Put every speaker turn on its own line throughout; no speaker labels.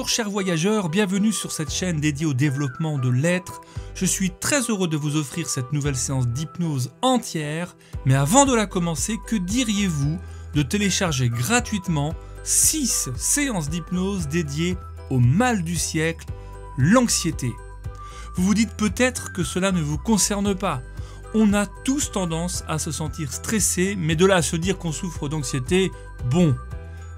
Bonjour chers voyageurs, bienvenue sur cette chaîne dédiée au développement de l'être. Je suis très heureux de vous offrir cette nouvelle séance d'hypnose entière, mais avant de la commencer, que diriez-vous de télécharger gratuitement 6 séances d'hypnose dédiées au mal du siècle, l'anxiété. Vous vous dites peut-être que cela ne vous concerne pas. On a tous tendance à se sentir stressé, mais de là à se dire qu'on souffre d'anxiété, bon.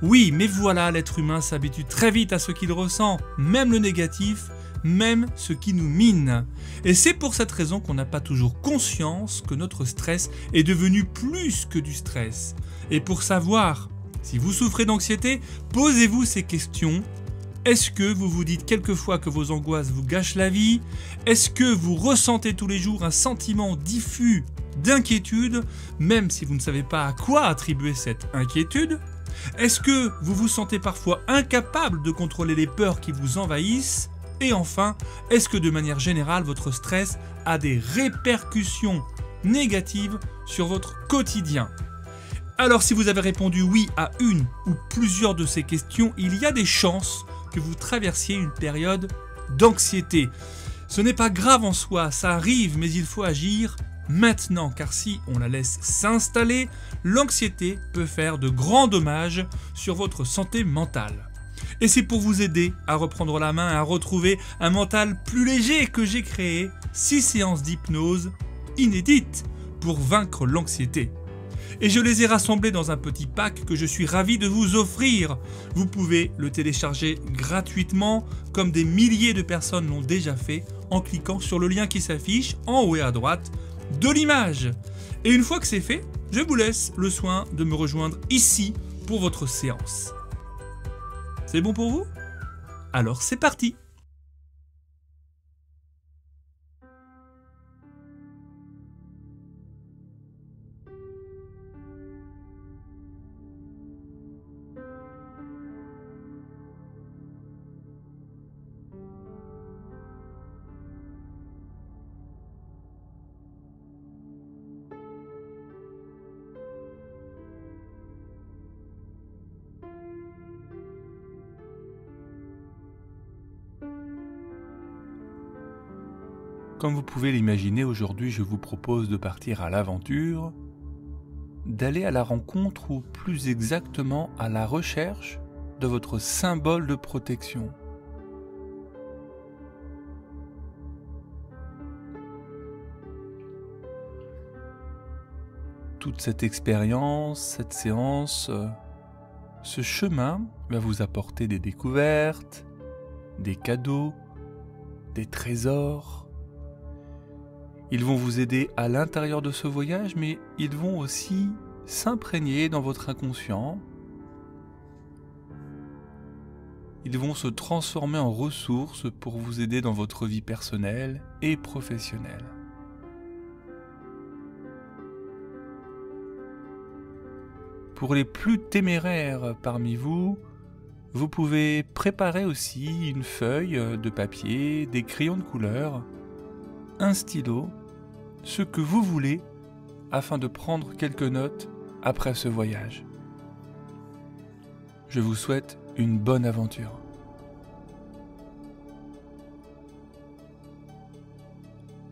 Oui, mais voilà, l'être humain s'habitue très vite à ce qu'il ressent, même le négatif, même ce qui nous mine. Et c'est pour cette raison qu'on n'a pas toujours conscience que notre stress est devenu plus que du stress. Et pour savoir si vous souffrez d'anxiété, posez-vous ces questions. Est-ce que vous vous dites quelquefois que vos angoisses vous gâchent la vie? Est-ce que vous ressentez tous les jours un sentiment diffus d'inquiétude, même si vous ne savez pas à quoi attribuer cette inquiétude? Est-ce que vous vous sentez parfois incapable de contrôler les peurs qui vous envahissent? Et enfin, est-ce que de manière générale, votre stress a des répercussions négatives sur votre quotidien? Alors si vous avez répondu oui à une ou plusieurs de ces questions, il y a des chances que vous traversiez une période d'anxiété. Ce n'est pas grave en soi, ça arrive, mais il faut agir maintenant, car si on la laisse s'installer, l'anxiété peut faire de grands dommages sur votre santé mentale. Et c'est pour vous aider à reprendre la main et à retrouver un mental plus léger que j'ai créé 6 séances d'hypnose inédites pour vaincre l'anxiété. Et je les ai rassemblés dans un petit pack que je suis ravi de vous offrir. Vous pouvez le télécharger gratuitement, comme des milliers de personnes l'ont déjà fait, en cliquant sur le lien qui s'affiche en haut et à droite de l'image. Et une fois que c'est fait, je vous laisse le soin de me rejoindre ici pour votre séance. C'est bon pour vous? Alors c'est parti! Comme vous pouvez l'imaginer, aujourd'hui je vous propose de partir à l'aventure, d'aller à la rencontre ou plus exactement à la recherche de votre symbole de protection. Toute cette expérience, cette séance, ce chemin va vous apporter des découvertes, des cadeaux, des trésors. Ils vont vous aider à l'intérieur de ce voyage, mais ils vont aussi s'imprégner dans votre inconscient. Ils vont se transformer en ressources pour vous aider dans votre vie personnelle et professionnelle. Pour les plus téméraires parmi vous, vous pouvez préparer aussi une feuille de papier, des crayons de couleur, un stylo, ce que vous voulez, afin de prendre quelques notes après ce voyage. Je vous souhaite une bonne aventure.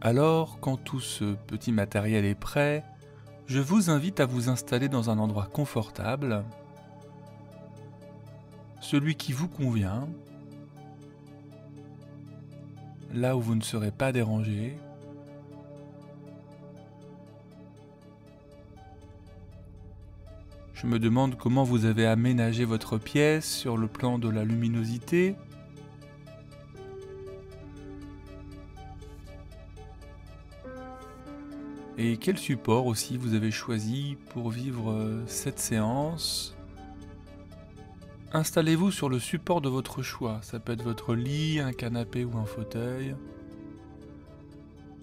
Alors, quand tout ce petit matériel est prêt, je vous invite à vous installer dans un endroit confortable, celui qui vous convient, là où vous ne serez pas dérangé. Je me demande comment vous avez aménagé votre pièce sur le plan de la luminosité. Et quel support aussi vous avez choisi pour vivre cette séance. Installez-vous sur le support de votre choix. Ça peut être votre lit, un canapé ou un fauteuil.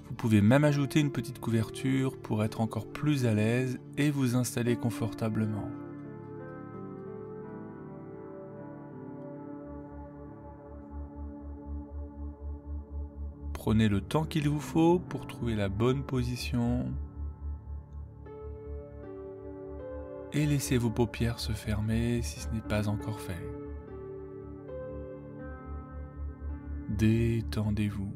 Vous pouvez même ajouter une petite couverture pour être encore plus à l'aise et vous installer confortablement. Prenez le temps qu'il vous faut pour trouver la bonne position et laissez vos paupières se fermer si ce n'est pas encore fait. détendez-vous.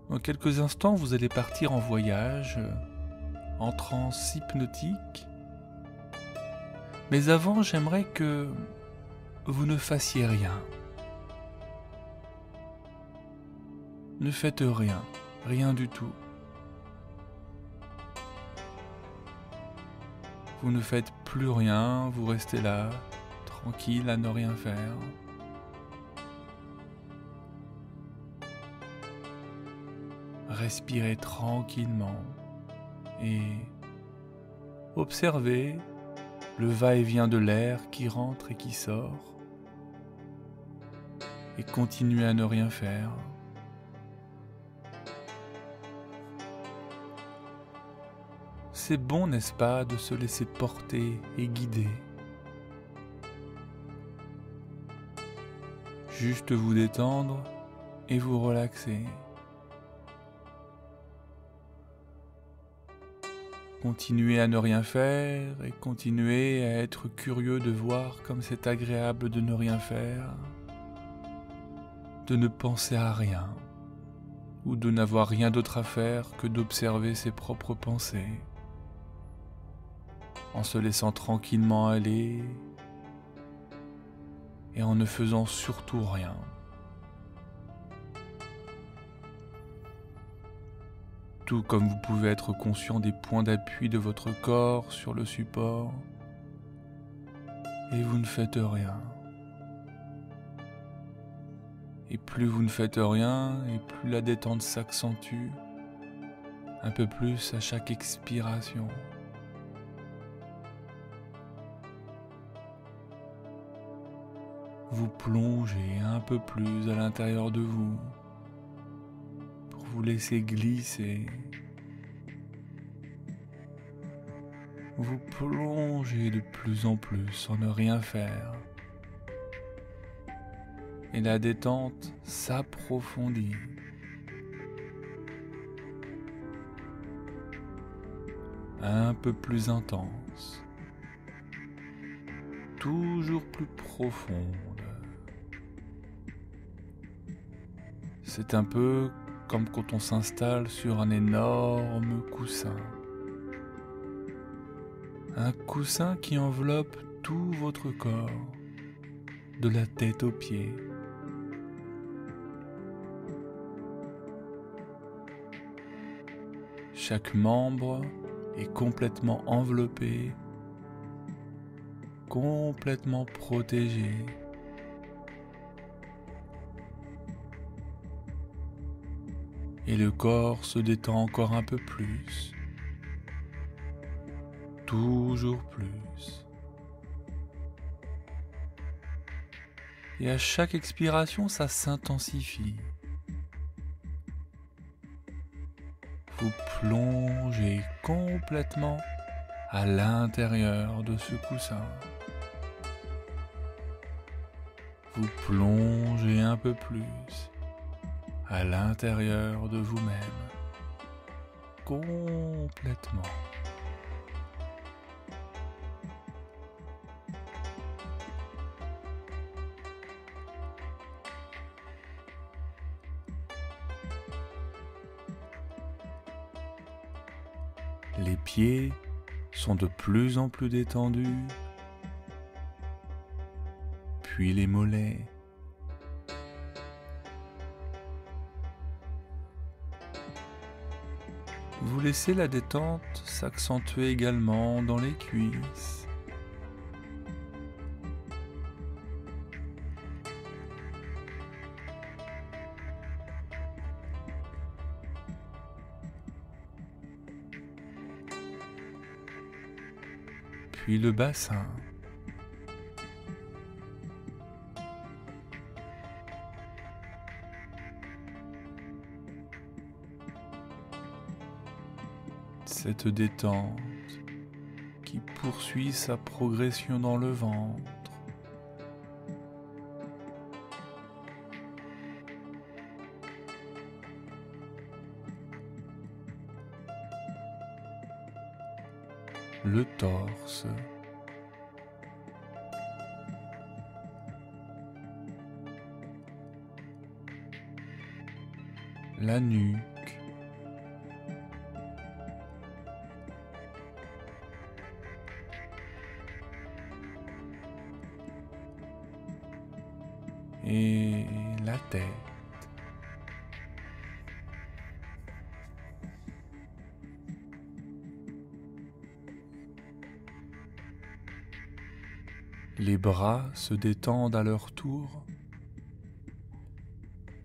Dans quelques instants, vous allez partir en voyage, en transe hypnotique. Mais avant, j'aimerais que vous ne fassiez rien. Ne faites rien, rien du tout. Vous ne faites plus rien, vous restez là, tranquille à ne rien faire. Respirez tranquillement et observez le va-et-vient de l'air qui rentre et qui sort et continuez à ne rien faire. C'est bon, n'est-ce pas, de se laisser porter et guider. Juste vous détendre et vous relaxer. Continuez à ne rien faire et continuez à être curieux de voir comme c'est agréable de ne rien faire, de ne penser à rien ou de n'avoir rien d'autre à faire que d'observer ses propres pensées, en se laissant tranquillement aller et en ne faisant surtout rien. Tout comme vous pouvez être conscient des points d'appui de votre corps sur le support et vous ne faites rien. Et plus vous ne faites rien et plus la détente s'accentue un peu plus à chaque expiration. Vous plongez un peu plus à l'intérieur de vous pour vous laisser glisser. Vous plongez de plus en plus sans ne rien faire. Et la détente s'approfondit. Un peu plus intense. Toujours plus profonde. C'est un peu comme quand on s'installe sur un énorme coussin. Un coussin qui enveloppe tout votre corps, de la tête aux pieds. Chaque membre est complètement enveloppé, complètement protégé. Et le corps se détend encore un peu plus, toujours plus. Et à chaque expiration, ça s'intensifie. Vous plongez complètement à l'intérieur de ce coussin. Vous plongez un peu plus à l'intérieur de vous-même, complètement. Les pieds sont de plus en plus détendus, puis les mollets. Vous laissez la détente s'accentuer également dans les cuisses. Puis le bassin. Cette détente qui poursuit sa progression dans le ventre. Le torse, la nuque, et la tête. Les bras se détendent à leur tour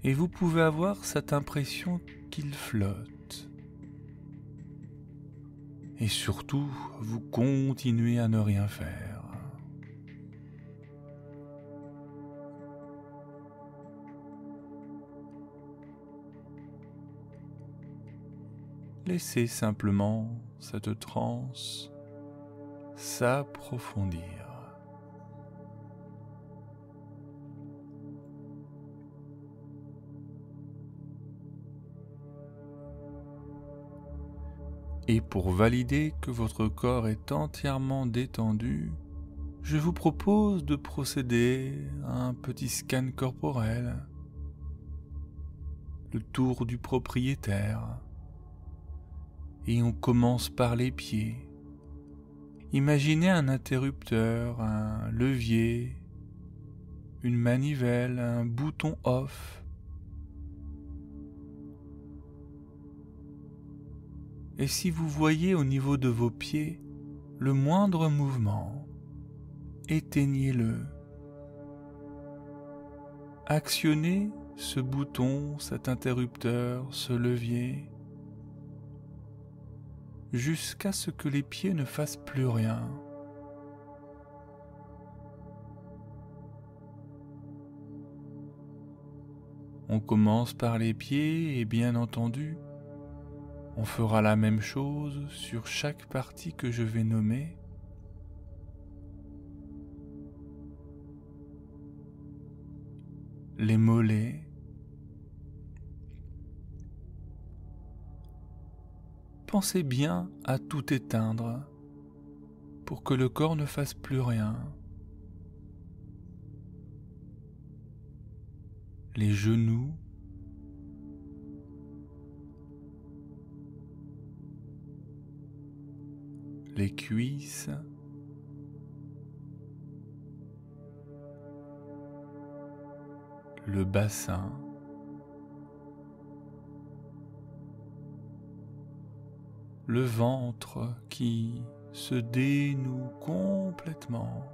et vous pouvez avoir cette impression qu'ils flottent. Et surtout, vous continuez à ne rien faire. Laissez simplement cette transe s'approfondir. Et pour valider que votre corps est entièrement détendu, je vous propose de procéder à un petit scan corporel, le tour du propriétaire. Et on commence par les pieds. Imaginez un interrupteur, un levier, une manivelle, un bouton off. Et si vous voyez au niveau de vos pieds le moindre mouvement, éteignez-le. Actionnez ce bouton, cet interrupteur, ce levier, jusqu'à ce que les pieds ne fassent plus rien. On commence par les pieds et bien entendu, on fera la même chose sur chaque partie que je vais nommer. Les mollets, pensez bien à tout éteindre pour que le corps ne fasse plus rien. Les genoux, les cuisses, le bassin, le ventre qui se dénoue complètement.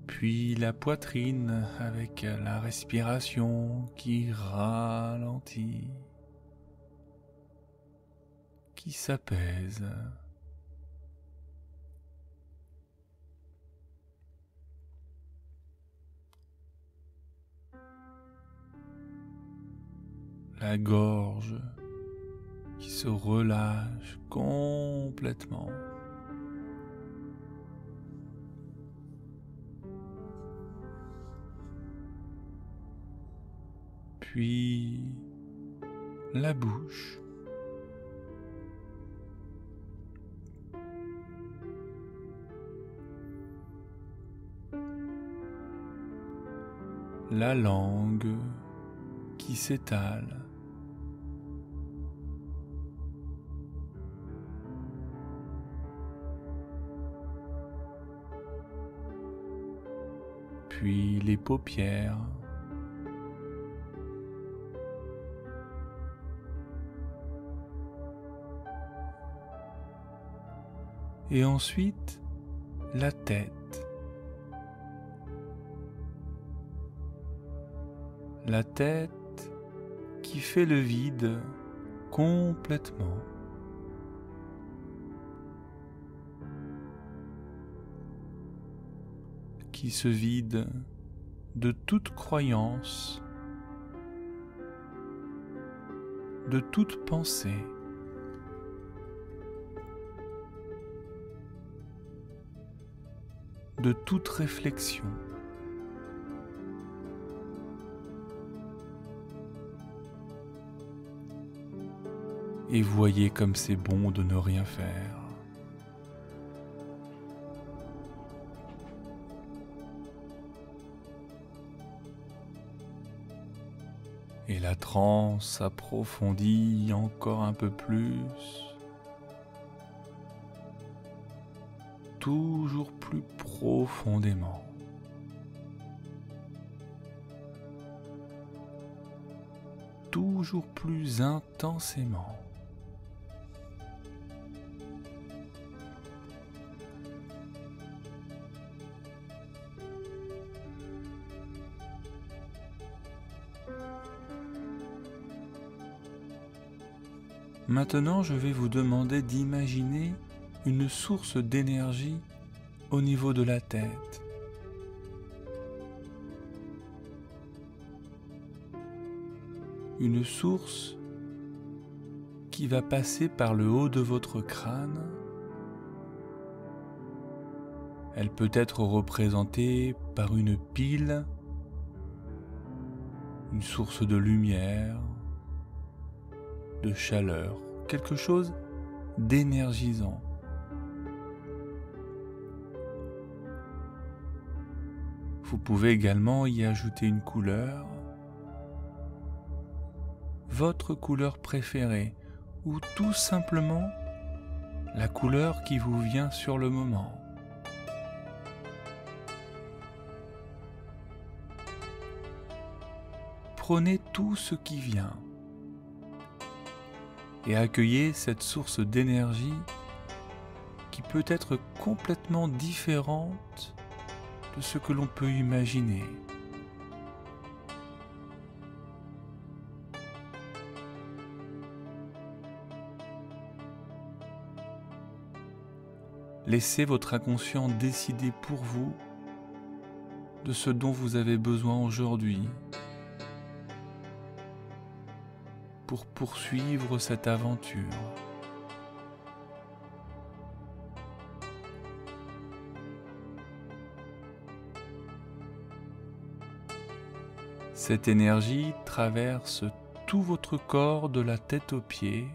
Puis la poitrine avec la respiration qui ralentit, qui s'apaise. La gorge qui se relâche complètement. Puis la bouche. La langue qui s'étale. Puis les paupières. Et ensuite, la tête. La tête qui fait le vide complètement. Qui se vide de toute croyance, de toute pensée. De toute réflexion. Et voyez comme c'est bon de ne rien faire. Et la transe s'approfondit encore un peu plus, toujours plus profondément. Toujours plus intensément. Maintenant, je vais vous demander d'imaginer une source d'énergie au niveau de la tête. Une source qui va passer par le haut de votre crâne. Elle peut être représentée par une pile, une source de lumière, de chaleur, quelque chose d'énergisant. Vous pouvez également y ajouter une couleur, votre couleur préférée, ou tout simplement la couleur qui vous vient sur le moment. Prenez tout ce qui vient et accueillez cette source d'énergie qui peut être complètement différente de ce que l'on peut imaginer. Laissez votre inconscient décider pour vous de ce dont vous avez besoin aujourd'hui pour poursuivre cette aventure. Cette énergie traverse tout votre corps de la tête aux pieds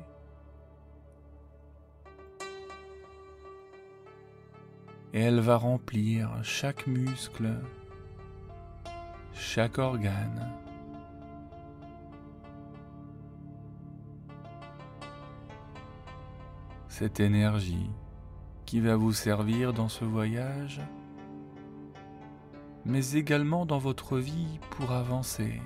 et elle va remplir chaque muscle, chaque organe. Cette énergie qui va vous servir dans ce voyage, mais également dans votre vie pour avancer.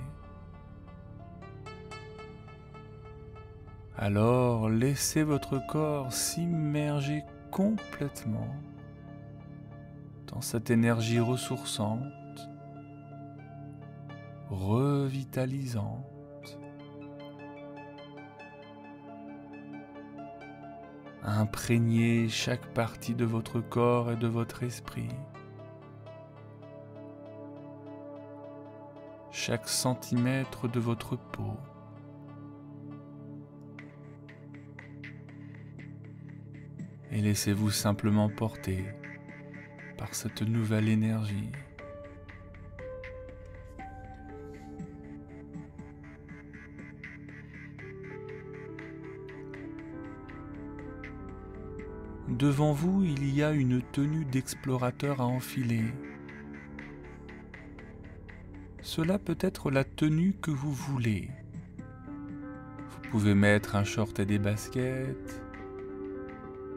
Alors laissez votre corps s'immerger complètement dans cette énergie ressourçante, revitalisante. Imprégnez chaque partie de votre corps et de votre esprit, chaque centimètre de votre peau. Et laissez-vous simplement porter par cette nouvelle énergie. Devant vous, il y a une tenue d'explorateur à enfiler. Cela peut être la tenue que vous voulez. Vous pouvez mettre un short et des baskets,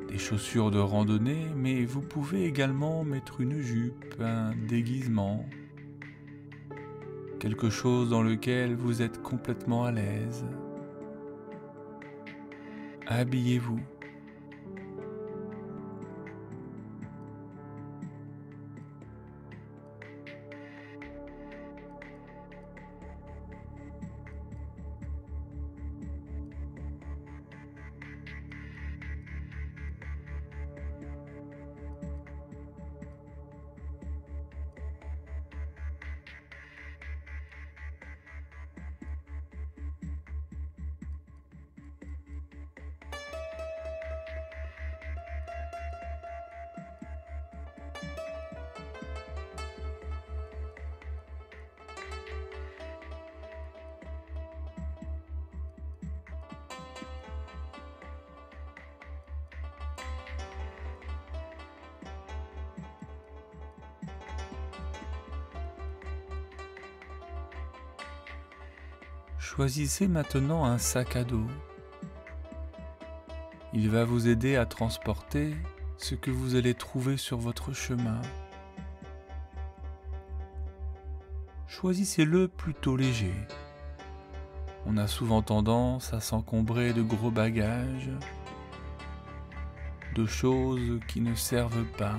des chaussures de randonnée, mais vous pouvez également mettre une jupe, un déguisement, quelque chose dans lequel vous êtes complètement à l'aise. Habillez-vous.
Choisissez maintenant un sac à dos. Il va vous aider à transporter ce que vous allez trouver sur votre chemin. Choisissez-le plutôt léger. On a souvent tendance à s'encombrer de gros bagages, de choses qui ne servent pas,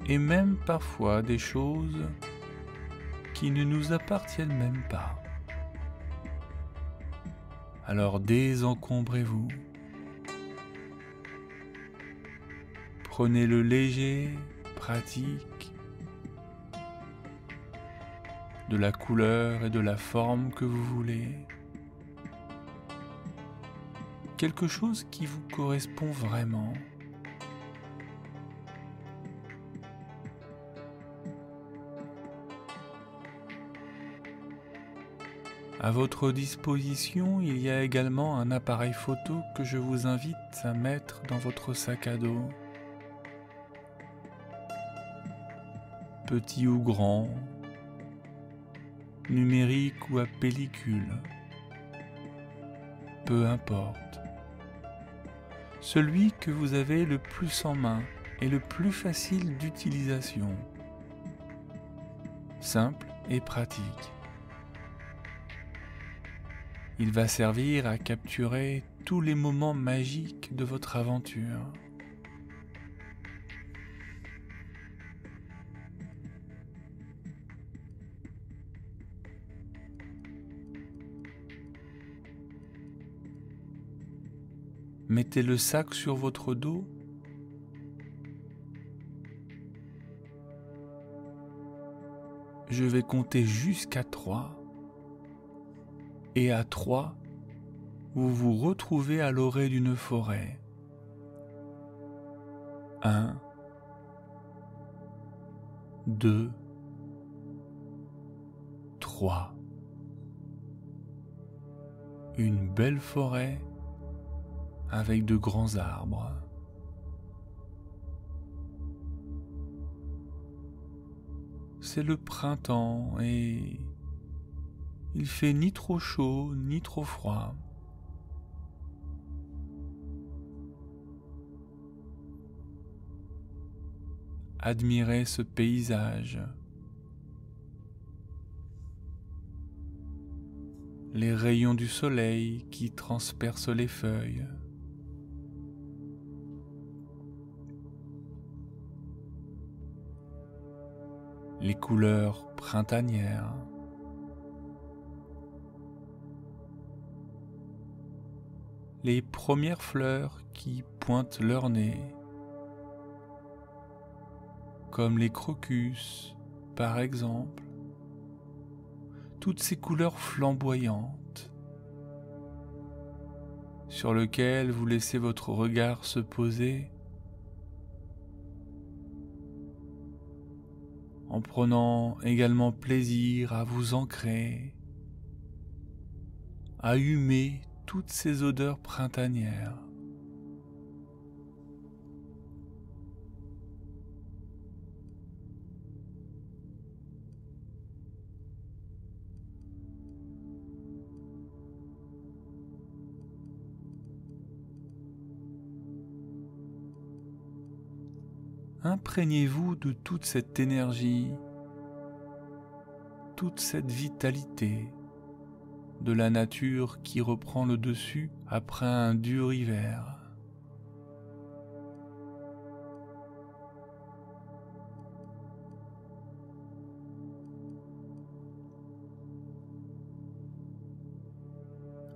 et même parfois des choses qui ne nous appartiennent même pas. Alors désencombrez-vous. Prenez le léger, pratique, de la couleur et de la forme que vous voulez. Quelque chose qui vous correspond vraiment. À votre disposition, il y a également un appareil photo que je vous invite à mettre dans votre sac à dos. Petit ou grand, numérique ou à pellicule, peu importe. Celui que vous avez le plus en main et le plus facile d'utilisation. Simple et pratique. Il va servir à capturer tous les moments magiques de votre aventure. Mettez le sac sur votre dos. Je vais compter jusqu'à 3. Et à 3, vous vous retrouvez à l'orée d'une forêt. 1, 2, 3. Une belle forêt avec de grands arbres. C'est le printemps et il fait ni trop chaud ni trop froid. Admirez ce paysage. Les rayons du soleil qui transpercent les feuilles. Les couleurs printanières. Les premières fleurs qui pointent leur nez, comme les crocus par exemple, toutes ces couleurs flamboyantes sur lesquelles vous laissez votre regard se poser en prenant également plaisir à vous ancrer, à humer toutes ces odeurs printanières. Imprégnez-vous de toute cette énergie, toute cette vitalité de la nature qui reprend le dessus après un dur hiver.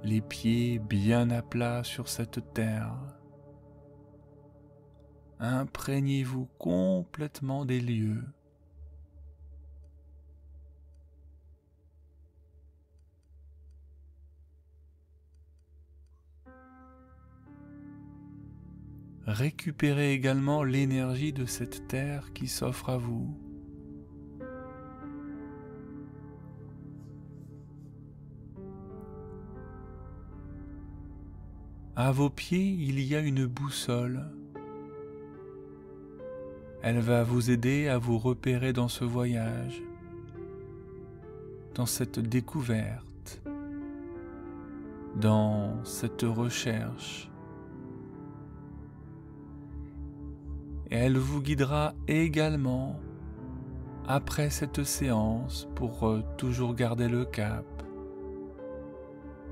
Les pieds bien à plat sur cette terre. Imprégnez-vous complètement des lieux. Récupérez également l'énergie de cette terre qui s'offre à vous. À vos pieds, il y a une boussole. Elle va vous aider à vous repérer dans ce voyage. dans cette découverte, dans cette recherche. Et elle vous guidera également après cette séance pour toujours garder le cap,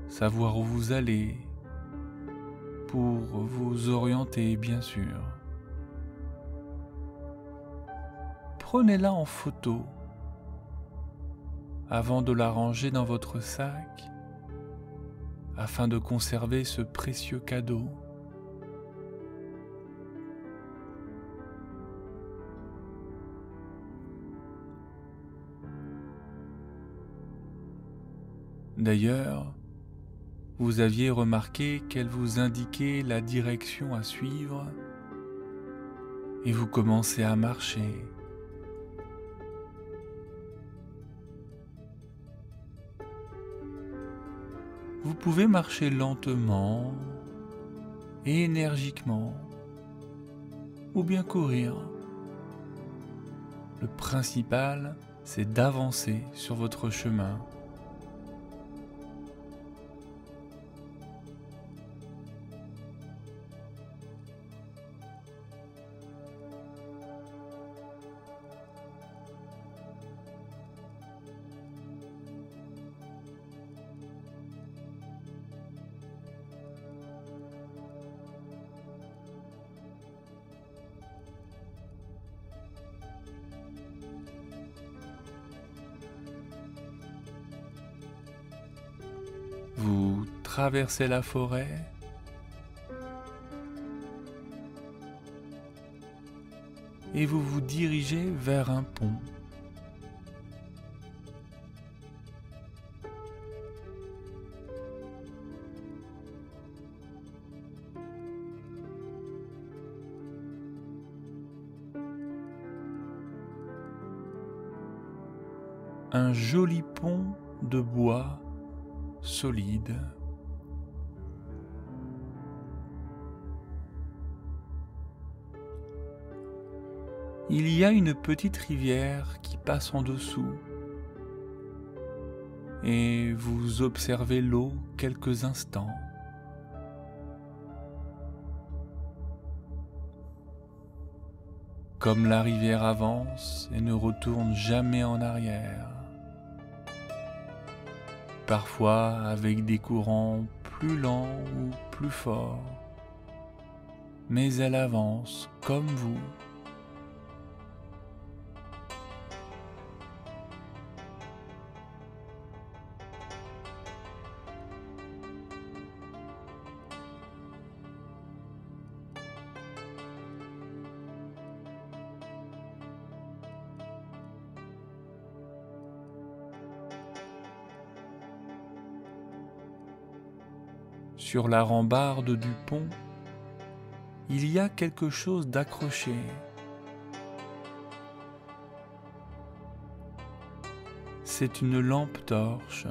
savoir où vous allez, pour vous orienter bien sûr. Prenez-la en photo avant de la ranger dans votre sac afin de conserver ce précieux cadeau. D'ailleurs, vous aviez remarqué qu'elle vous indiquait la direction à suivre et vous commencez à marcher. Vous pouvez marcher lentement et énergiquement ou bien courir. Le principal, c'est d'avancer sur votre chemin. Vous traversez la forêt et vous vous dirigez vers un pont. Un joli pont de bois solide. Il y a une petite rivière qui passe en dessous et vous observez l'eau quelques instants. Comme la rivière avance et ne retourne jamais en arrière, parfois avec des courants plus lents ou plus forts, mais elle avance comme vous. Sur la rambarde du pont, il y a quelque chose d'accroché. C'est une lampe torche.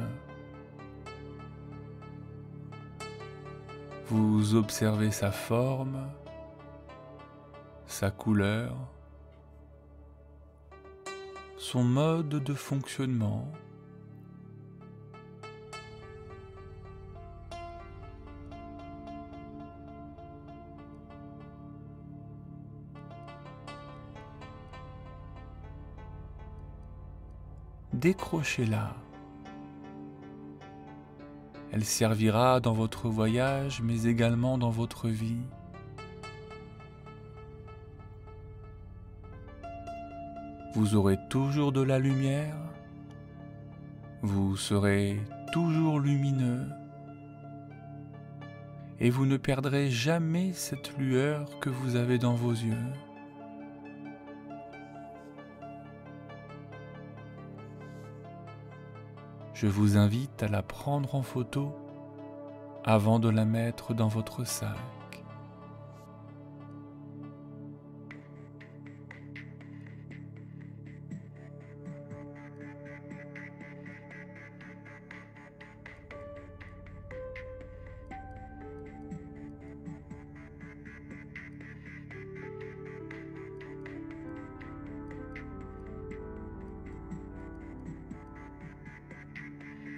Vous observez sa forme, sa couleur, son mode de fonctionnement. Décrochez-la. Elle servira dans votre voyage, mais également dans votre vie. Vous aurez toujours de la lumière, vous serez toujours lumineux, et vous ne perdrez jamais cette lueur que vous avez dans vos yeux. Je vous invite à la prendre en photo avant de la mettre dans votre sac.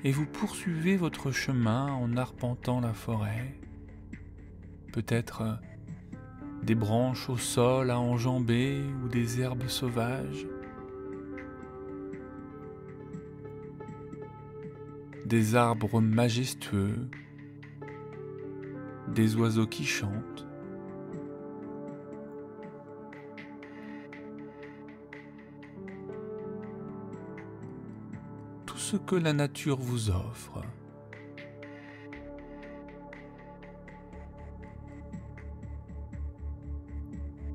et vous poursuivez votre chemin en arpentant la forêt. Peut-être des branches au sol à enjamber ou des herbes sauvages. Des arbres majestueux, des oiseaux qui chantent. Tout ce que la nature vous offre.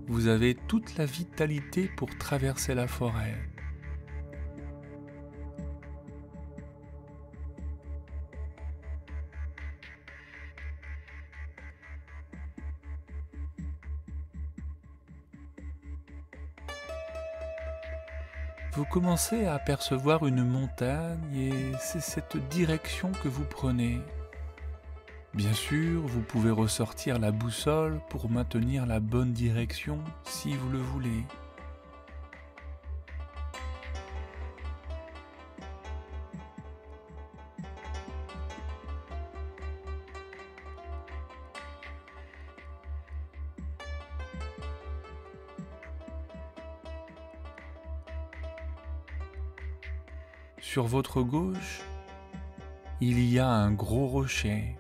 Vous avez toute la vitalité pour traverser la forêt. Vous commencez à apercevoir une montagne et c'est cette direction que vous prenez. Bien sûr, vous pouvez ressortir la boussole pour maintenir la bonne direction si vous le voulez. Sur votre gauche, il y a un gros rocher.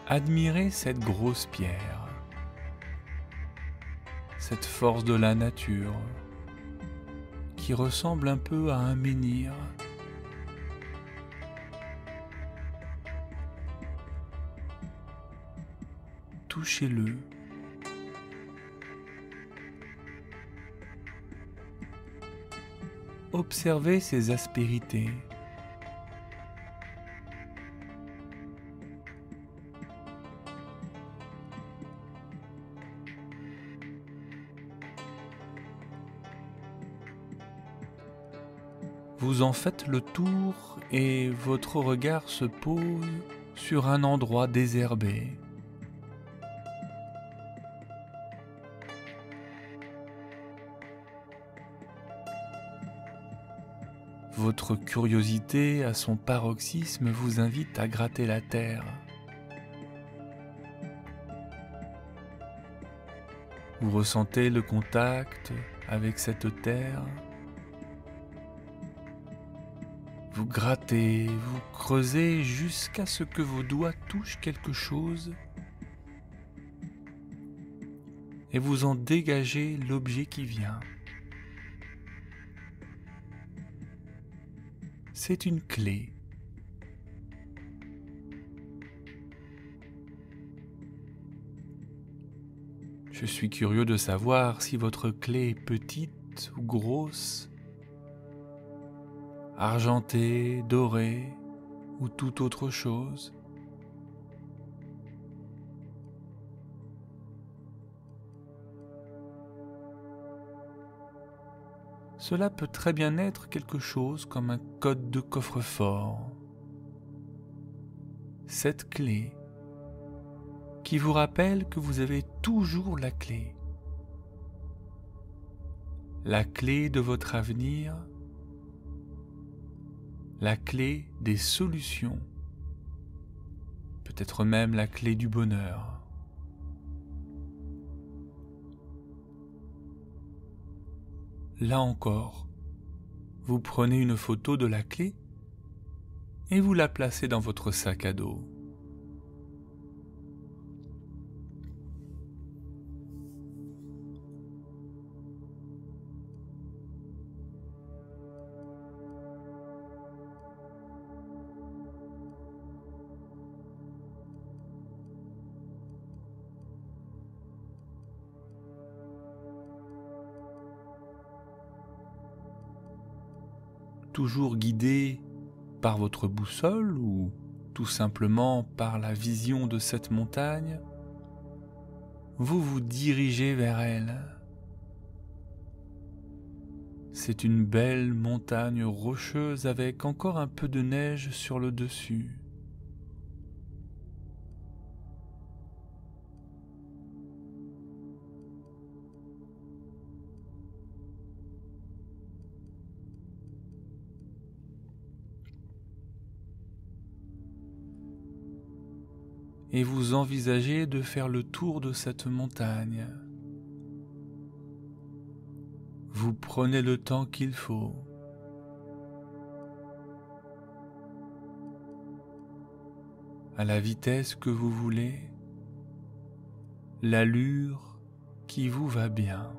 Admirez cette grosse pierre, cette force de la nature qui ressemble un peu à un menhir. Touchez-le. Observez ses aspérités. Vous en faites le tour et votre regard se pose sur un endroit désherbé. Votre curiosité à son paroxysme vous invite à gratter la terre. Vous ressentez le contact avec cette terre. Vous grattez, vous creusez jusqu'à ce que vos doigts touchent quelque chose et vous en dégagez l'objet qui vient. C'est une clé. Je suis curieux de savoir si votre clé est petite ou grosse, argentée, dorée ou toute autre chose. Cela peut très bien être quelque chose comme un code de coffre-fort. Cette clé qui vous rappelle que vous avez toujours la clé. La clé de votre avenir, la clé des solutions, peut-être même la clé du bonheur. Là encore, vous prenez une photo de la clé et vous la placez dans votre sac à dos. Toujours guidé par votre boussole ou tout simplement par la vision de cette montagne, vous vous dirigez vers elle. C'est une belle montagne rocheuse avec encore un peu de neige sur le dessus. et vous envisagez de faire le tour de cette montagne. Vous prenez le temps qu'il faut. À la vitesse que vous voulez, l'allure qui vous va bien.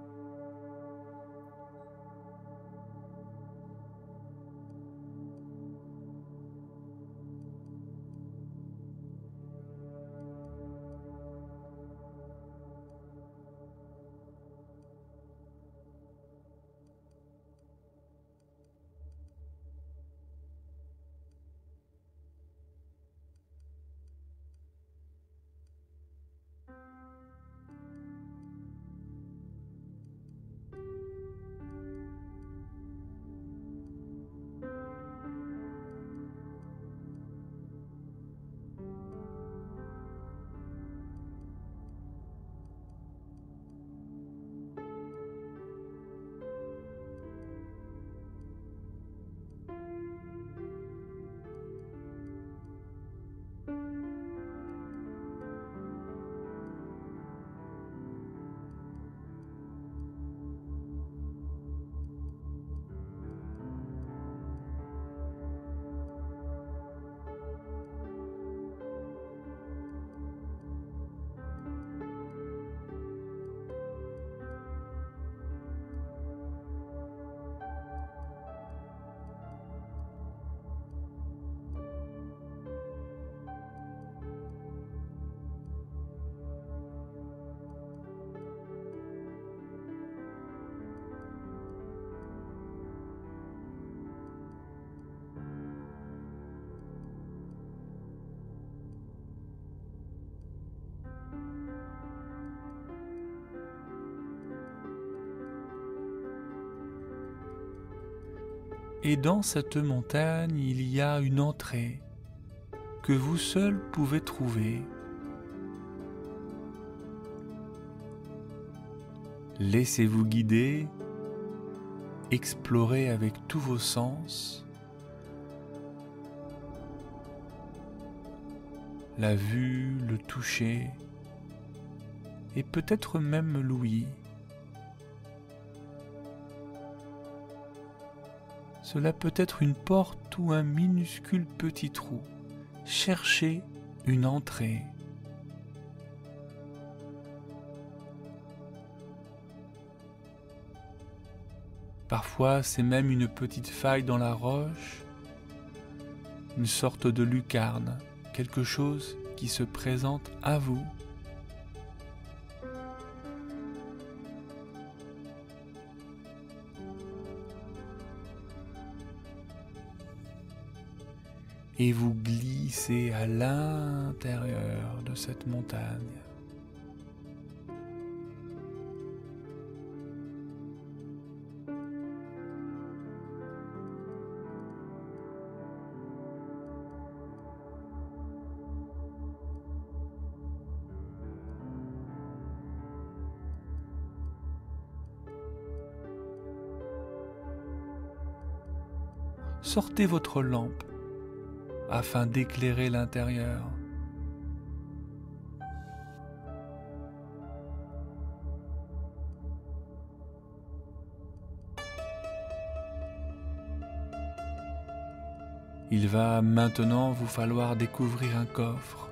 Et dans cette montagne, il y a une entrée que vous seul pouvez trouver. Laissez-vous guider, explorez avec tous vos sens, la vue, le toucher et peut-être même l'ouïe. Cela peut être une porte ou un minuscule petit trou. Cherchez une entrée. Parfois, c'est même une petite faille dans la roche, une sorte de lucarne, quelque chose qui se présente à vous. Et vous glissez à l'intérieur de cette montagne. Sortez votre lampe afin d'éclairer l'intérieur. Il va maintenant vous falloir découvrir un coffre.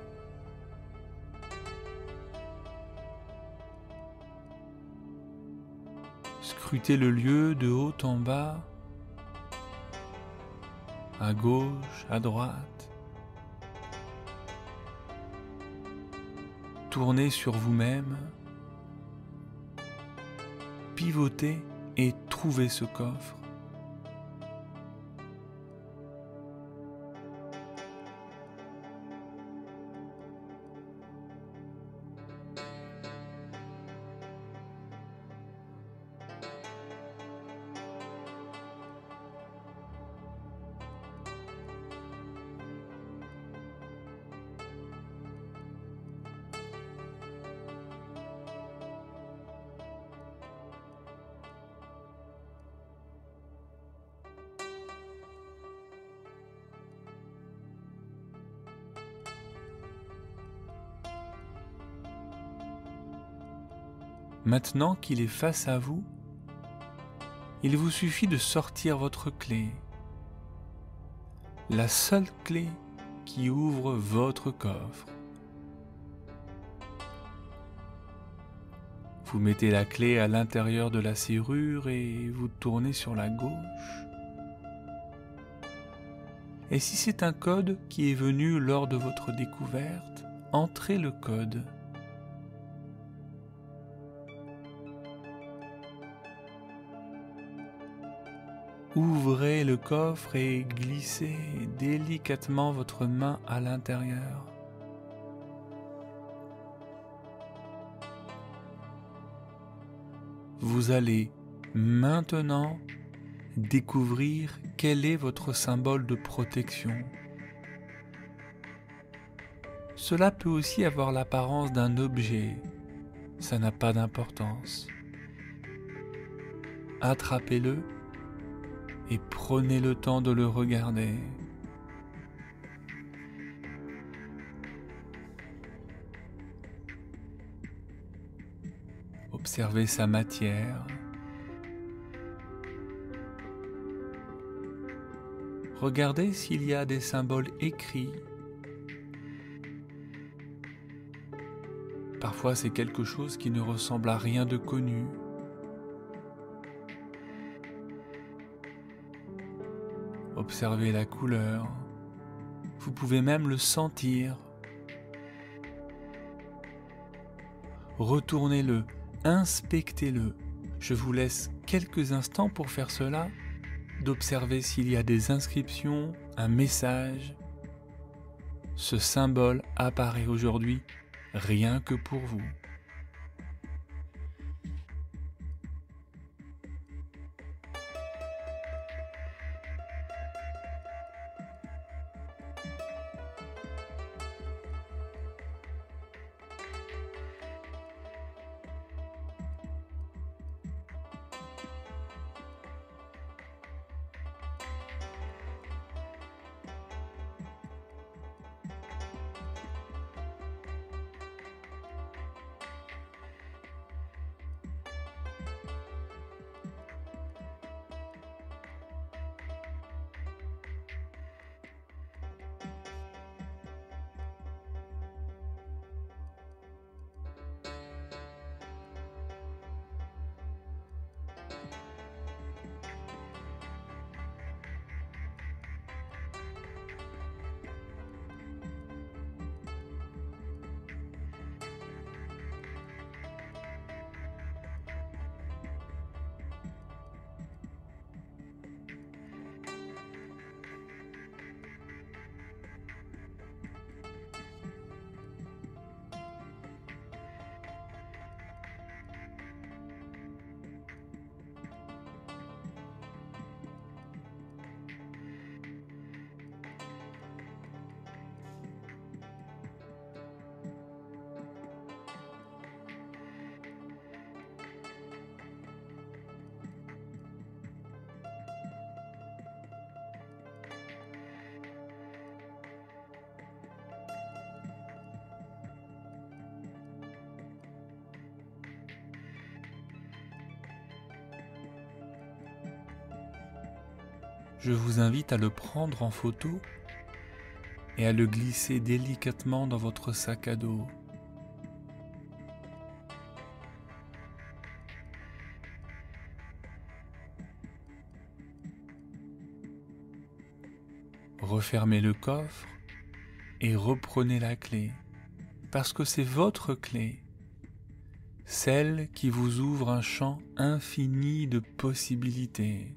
Scrutez le lieu de haut en bas, à gauche, à droite. Tournez sur vous-même, pivotez et trouvez ce coffre. Maintenant qu'il est face à vous, il vous suffit de sortir votre clé, la seule clé qui ouvre votre coffre. Vous mettez la clé à l'intérieur de la serrure et vous tournez sur la gauche. Et si c'est un code qui est venu lors de votre découverte, entrez le code. Ouvrez le coffre et glissez délicatement votre main à l'intérieur. Vous allez maintenant découvrir quel est votre symbole de protection. Cela peut aussi avoir l'apparence d'un objet, ça n'a pas d'importance. Attrapez-le et prenez le temps de le regarder. Observez sa matière. Regardez s'il y a des symboles écrits. Parfois c'est quelque chose qui ne ressemble à rien de connu. Observez la couleur. Vous pouvez même le sentir. Retournez-le. Inspectez-le. Je vous laisse quelques instants pour faire cela, d'observer s'il y a des inscriptions, un message. Ce symbole apparaît aujourd'hui rien que pour vous. Je vous invite à le prendre en photo et à le glisser délicatement dans votre sac à dos. Refermez le coffre et reprenez la clé, parce que c'est votre clé, celle qui vous ouvre un champ infini de possibilités.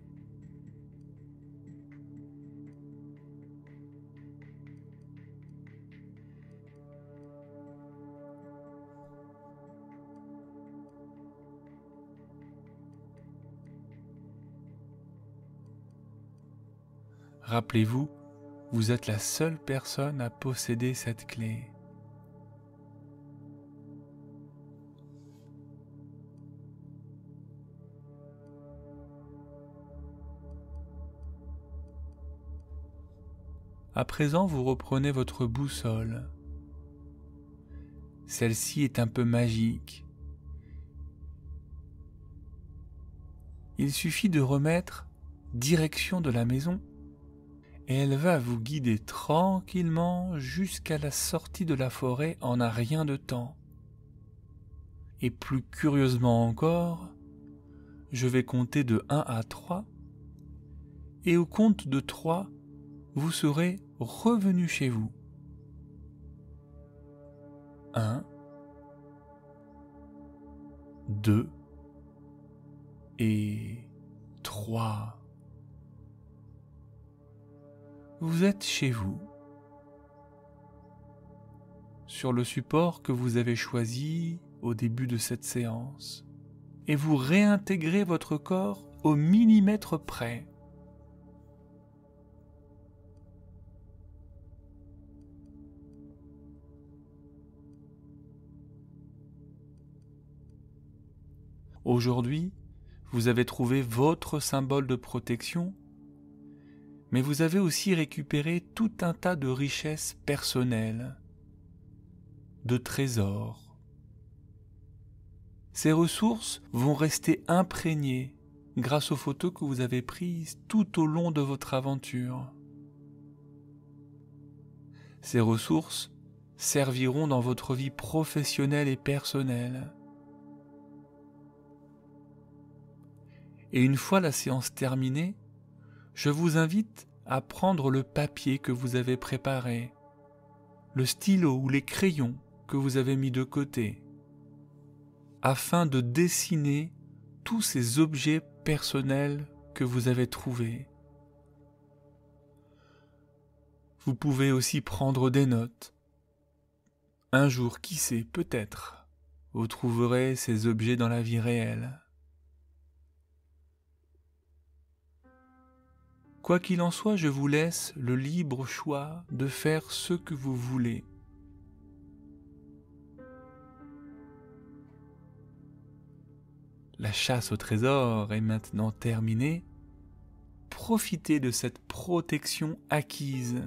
Rappelez-vous, vous êtes la seule personne à posséder cette clé. À présent, vous reprenez votre boussole. Celle-ci est un peu magique. il suffit de remettre direction de la maison et elle va vous guider tranquillement jusqu'à la sortie de la forêt en un rien de temps. Et plus curieusement encore, je vais compter de 1 à 3 et au compte de 3, vous serez revenu chez vous. 1, 2 et 3. Vous êtes chez vous, sur le support que vous avez choisi au début de cette séance, et vous réintégrez votre corps au millimètre près. Aujourd'hui, vous avez trouvé votre symbole de protection, mais vous avez aussi récupéré tout un tas de richesses personnelles, de trésors. Ces ressources vont rester imprégnées grâce aux photos que vous avez prises tout au long de votre aventure. Ces ressources serviront dans votre vie professionnelle et personnelle. Et une fois la séance terminée, je vous invite à prendre le papier que vous avez préparé, le stylo ou les crayons que vous avez mis de côté, afin de dessiner tous ces objets personnels que vous avez trouvés. Vous pouvez aussi prendre des notes. Un jour, qui sait, peut-être, vous trouverez ces objets dans la vie réelle. Quoi qu'il en soit, je vous laisse le libre choix de faire ce que vous voulez. La chasse au trésor est maintenant terminée. Profitez de cette protection acquise.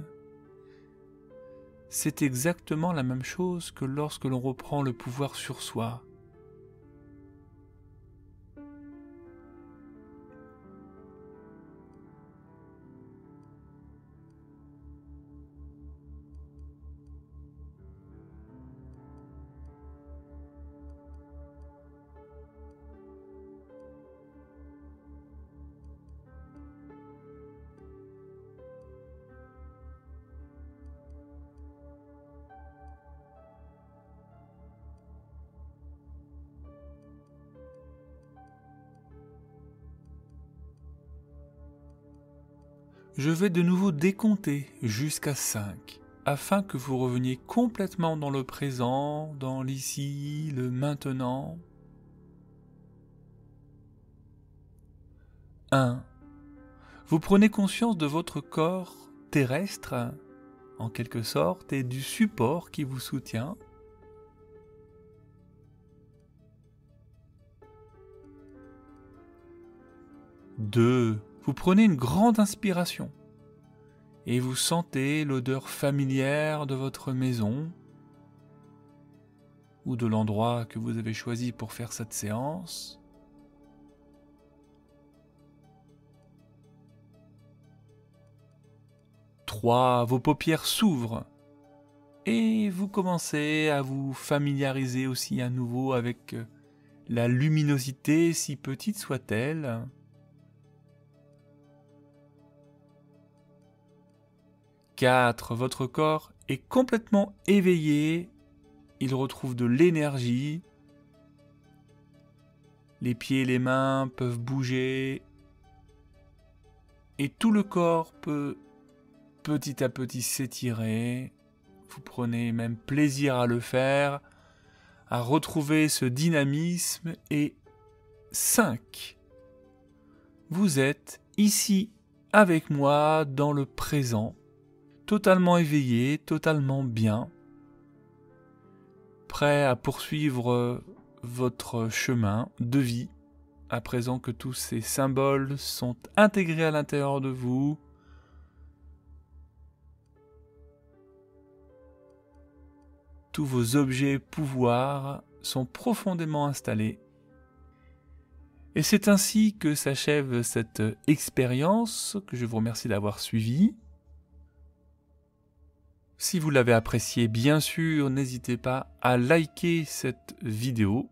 C'est exactement la même chose que lorsque l'on reprend le pouvoir sur soi. Je vais de nouveau décompter jusqu'à 5, afin que vous reveniez complètement dans le présent, dans l'ici, le maintenant. 1. Vous prenez conscience de votre corps terrestre, en quelque sorte, et du support qui vous soutient. 2. Vous prenez une grande inspiration et vous sentez l'odeur familière de votre maison ou de l'endroit que vous avez choisi pour faire cette séance. 3. Vos paupières s'ouvrent et vous commencez à vous familiariser aussi à nouveau avec la luminosité, si petite soit-elle. 4. Votre corps est complètement éveillé, il retrouve de l'énergie, les pieds et les mains peuvent bouger et tout le corps peut petit à petit s'étirer. Vous prenez même plaisir à le faire, à retrouver ce dynamisme. Et 5. Vous êtes ici avec moi dans le présent, totalement éveillé, totalement bien, prêt à poursuivre votre chemin de vie, à présent que tous ces symboles sont intégrés à l'intérieur de vous. Tous vos objets pouvoirs sont profondément installés. Et c'est ainsi que s'achève cette expérience que je vous remercie d'avoir suivie. Si vous l'avez apprécié, bien sûr, n'hésitez pas à liker cette vidéo.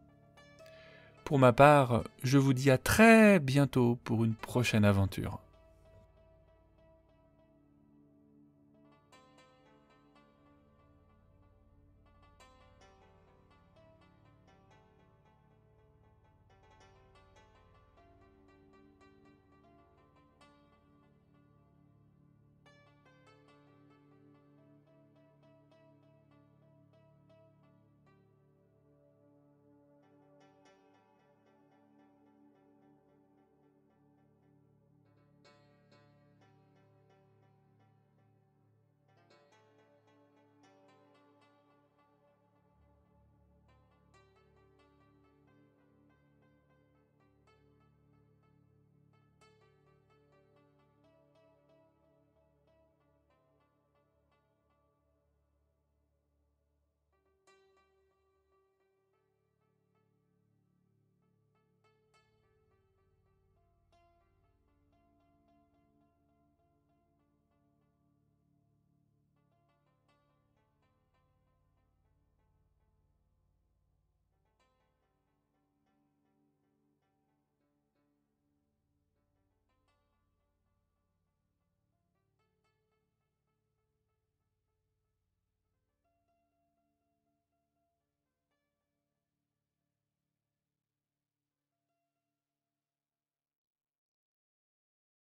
Pour ma part, je vous dis à très bientôt pour une prochaine aventure.